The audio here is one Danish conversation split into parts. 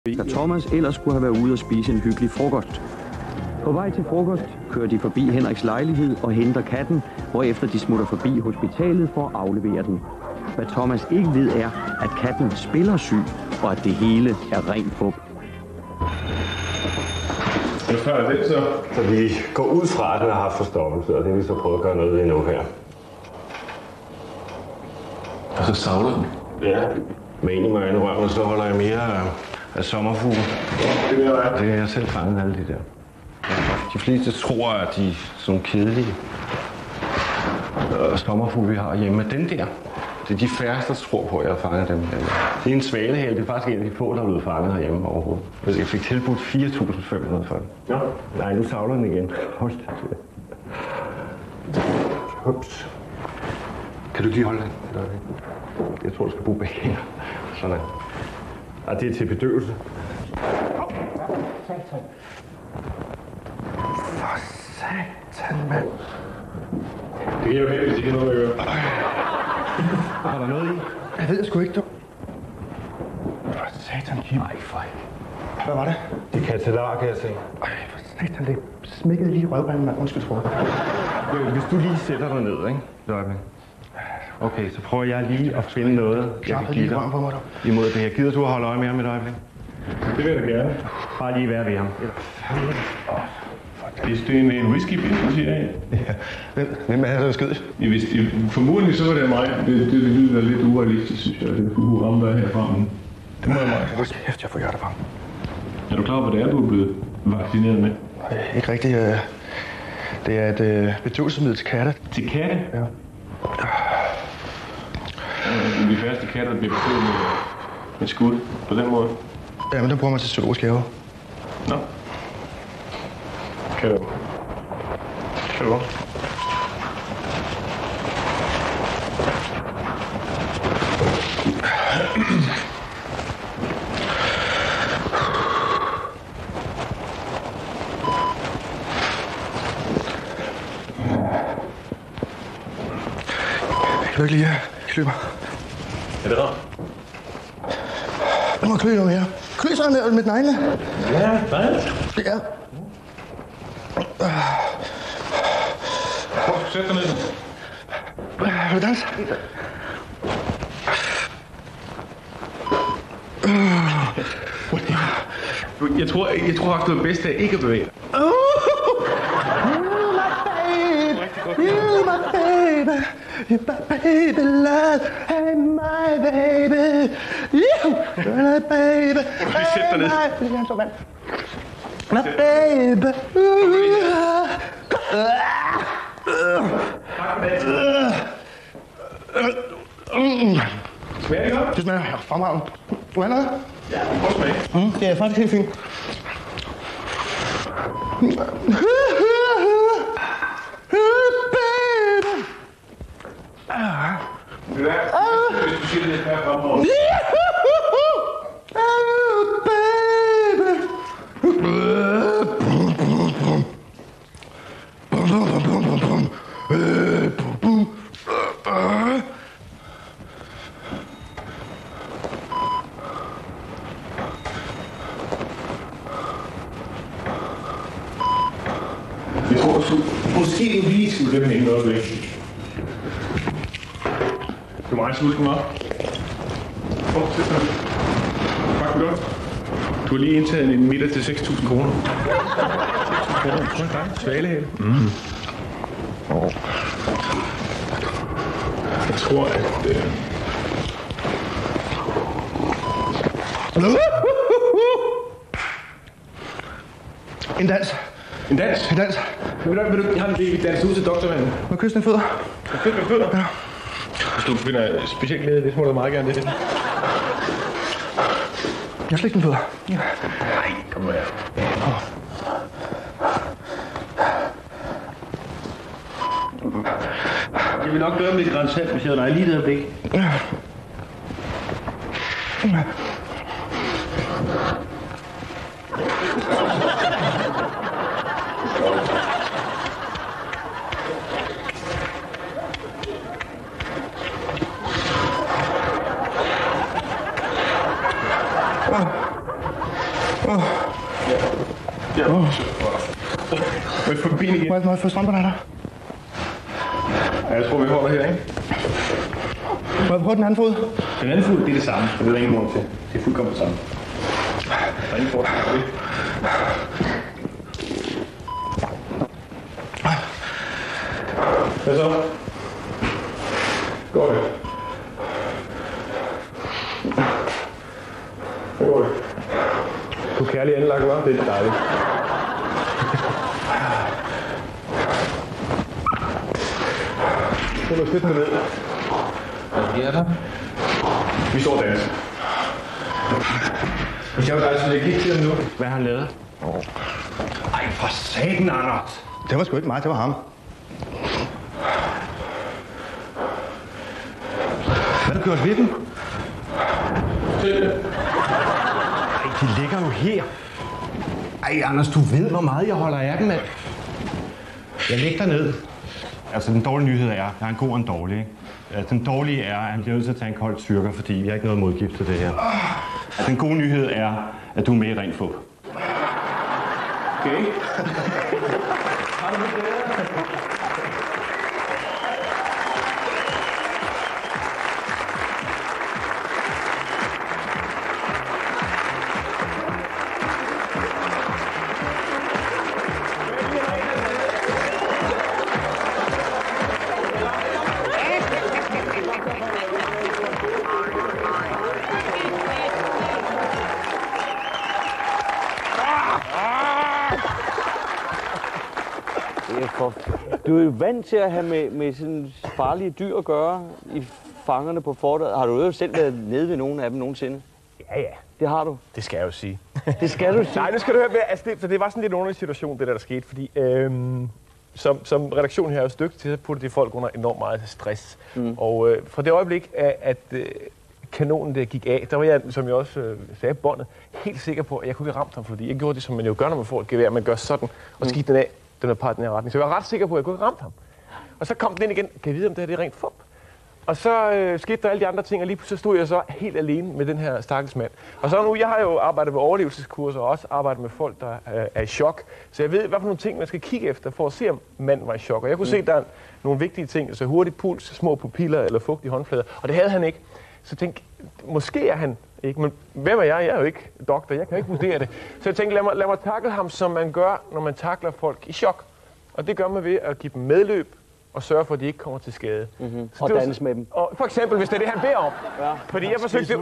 Da Thomas ellers skulle have været ude og spise en hyggelig frokost. På vej til frokost kører de forbi Henriks lejlighed og henter katten, hvorefter de smutter forbi hospitalet for at aflevere den. Hvad Thomas ikke ved er, at katten spiller syg, og at det hele er ren fup. Hvad er det så? Så vi går ud fra, at den har haft forstoppelse, og det vil vi så prøve at gøre noget ved nu her. Og så savler den? Ja, med en i mig røven, så holder jeg mere af sommerfugle. Ja, det er jeg. Det er jeg selv fanget alle de der. De fleste tror, at de er sådan nogle kedelige sommerfugle, vi har hjemme. Men den der, det er de færreste, der tror på, at jeg har fanget dem. Det er en svalehæl. Det er faktisk en af de få, der er blevet fanget herhjemme overhovedet. Jeg fik tilbudt 4.500 for den. Ja. Nej, nu savler den igen. Hold da. Ups. Kan du lige holde den? Jeg tror, du skal bruge begge. Sådan. Og det er til bedøvelse. For satan, mand. Det kan jeg jo have, hvis det ikke er noget at gøre. Har der noget i? Jeg ved sgu ikke, du. For satan, Kim. Nej, for Hvad var det? det kan til kan jeg se. Ej, for satan, det smækkede lige i røvbanen, mand. Undskyld, tror jeg. Hvis du lige sætter dig ned, ikke? Løjbe. Okay, så prøver jeg lige at finde noget, jeg kan give dig på mig, du. imod det her. Gider du at holde øje med ham et øjeblik? Det vil jeg da gerne. Bare lige være ved ham. Hvis det er en whisky-business i dag. Ja. Hvem er der skød? Formodentlig så var det mig. Det lyder lidt urealistisk, synes jeg. Det kunne ramme dig herfra. Det må jeg mig. Hold kæft, jeg får hjertefang. Er du klar over, hvad det er, du er blevet vaccineret med? Ikke rigtigt. Det er et bedøvelsesmiddel til katte. Til katte? Ja. De færreste katter bliver bedøvet med skud på den måde. Ja, men den bruger man til zoologisk have. Nå. Kan du? Kan du ikke lige klø mig? Er det rart? Du må klø noget mere. Klø så med neglene. Ja, hvad? Ja. Prøv at sætte dig ned. Vil du danse? Jeg tror faktisk, det er bedst at ikke at bevæge dig. You my baby, you my baby love, hey my baby, you my baby, sætte dig ned. my baby. Smager det godt? Det smager fremragende. Du har noget? Ja, prøv at smage. Det er faktisk helt fint. Det er, hvis du siger det her fremover. Jeg tror, du måske lige skulle dem hænge noget væk. Du er meget sulten, hva'? Sæt dig. Pak det godt. Du har lige indtaget en middag til 6.000 kroner. 6.000 kroner? Prøv en gang. Svalehæl. Jeg tror, at... En dans. En dans? En dans. Vil du have en dans ud til doktormanden? Må kysse dine fødder. Fedt med fødder? Ja. Hvis du finder specielt med det, så må du meget gerne det. Jeg slik dine fødder. Nej, kom med her. Jeg vil nok gøre mit grænsat, hvis jeg havde dig lige et øjeblik. Ja. Ja. Må jeg få ben igen? Må jeg få strømperne af dig? Ja, jeg tror, vi holder her, ikke? Må jeg prøve den anden fod? Den anden fod, det er det samme. Det er der ingen grund til. Det er fuldkommen det samme. Der er ingen forskel på det. Hvad så? Går det? Hvad går det? Du er kærlig anlagt, hva'? Det er dejligt. Prøv at sætte mig ned. Hvad sker der? Vi står og danser. Hvis jeg vil altså lægge helt til ham nu. Hvad har han lavet? Ej, for satan, Anders! Det var sgu ikke mig, det var ham. Hvad har du gjort ved dem? Ej, de ligger jo her. Ej, Anders, du ved, hvor meget jeg holder af dem, mand. Jeg lægger dig ned. Altså, den dårlige nyhed er, der er en god og en dårlig, ikke? Den dårlige er, at han bliver nødt til at tage en kold styrker, fordi vi har ikke noget modgift til det her. Den gode nyhed er, at du er med i rent fup. Okay. Du er jo vant til at have med sådan farlige dyr at gøre i fangerne på fortet. Har du jo selv været nede ved nogen af dem nogensinde? Ja. Det har du. Det skal jeg jo sige. Det skal du sige. Nej, det skal du høre med. Altså, det var sådan lidt en underlig situation, det der skete, fordi som redaktion her er jo dygtig til at putte de folk under enormt meget stress. Og fra det øjeblik, at kanonen der gik af, der var jeg, som jeg også sagde, båndet, helt sikker på, at jeg kunne ikke ramt ham, fordi jeg gjorde det, som man jo gør, når man får et gevær. Man gør sådan, og så gik den af, den er part den her retning. Så jeg var ret sikker på, at jeg kunne ikke ramt ham. Og så kom den ind igen. Kan jeg vide, om det her er rent fup? Og så skete der alle de andre ting, og lige pludselig stod jeg så helt alene med den her stakkels mand. Og så nu, jeg har jo arbejdet med overlevelseskurser, og også arbejdet med folk, der er i chok. Så jeg ved, hvad for nogle ting, man skal kigge efter, for at se, om manden var i chok. Og jeg kunne se, at der er nogle vigtige ting, altså hurtig puls, små pupiller eller fugtige håndflader. Og det havde han ikke. Så jeg tænkte, måske er han ikke, men hvem er jeg? Jeg er jo ikke doktor, jeg kan ikke vurdere det. Så jeg tænkte, lad mig tackle ham, som man gør, når man tackler folk i chok. Og det gør man ved at give dem medløb, og sørge for, at de ikke kommer til skade. Og danse med dem. Og for eksempel, hvis det er det, han beder om. Ja. Fordi jeg forsøgte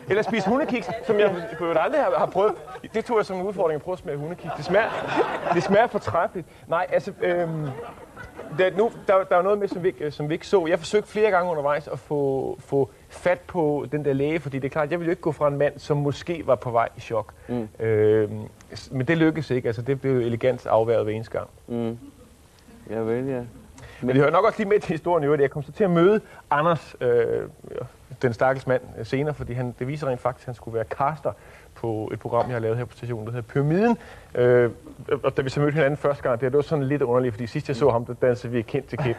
eller spise hundekiks, som jeg aldrig har prøvet. Det tog jeg som en udfordring at prøve at smage hundekiks. Det smager fortræffeligt. Nej, altså... der er noget med, som vi ikke så. Jeg forsøgte flere gange undervejs at få fat på den der læge, fordi det er klart, jeg ville jo ikke gå fra en mand, som måske var på vej i chok. Men det lykkedes ikke. Altså, det blev elegant afværget ved eneste gang. Ja vel, ja. Men det hører nok også lige med til historien, at jeg kom så til at møde Anders, den stakkels mand, senere, fordi det viser rent faktisk, at han skulle være caster på et program, jeg har lavet her på stationen, der hedder Pyramiden. Og da vi så mødte hinanden første gang, det var sådan lidt underligt, fordi sidst jeg så ham, der dansede vi kendt til kendt.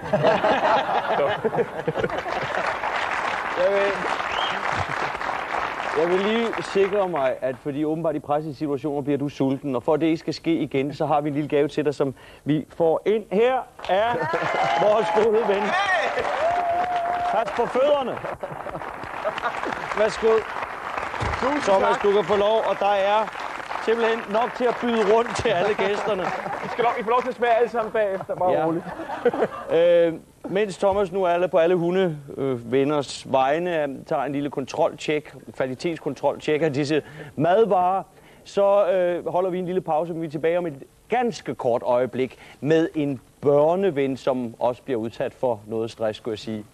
Jeg vil lige sikre mig, at fordi åbenbart i pressede situationer bliver du sulten, og for at det ikke skal ske igen, så har vi en lille gave til dig, som vi får ind. Her er vores gode ven. Pas på fødderne. Værsgo. Thomas, du kan få lov, og der er simpelthen nok til at byde rundt til alle gæsterne. I får lov til at smage alle sammen bagefter, bare roligt. Mens Thomas nu er på alle hundevenners vegne tager en lille kontroltjek, kvalitetskontroltjek af disse madvarer, så holder vi en lille pause, men vi er tilbage om et ganske kort øjeblik med en børneven, som også bliver udsat for noget stress, skulle jeg sige.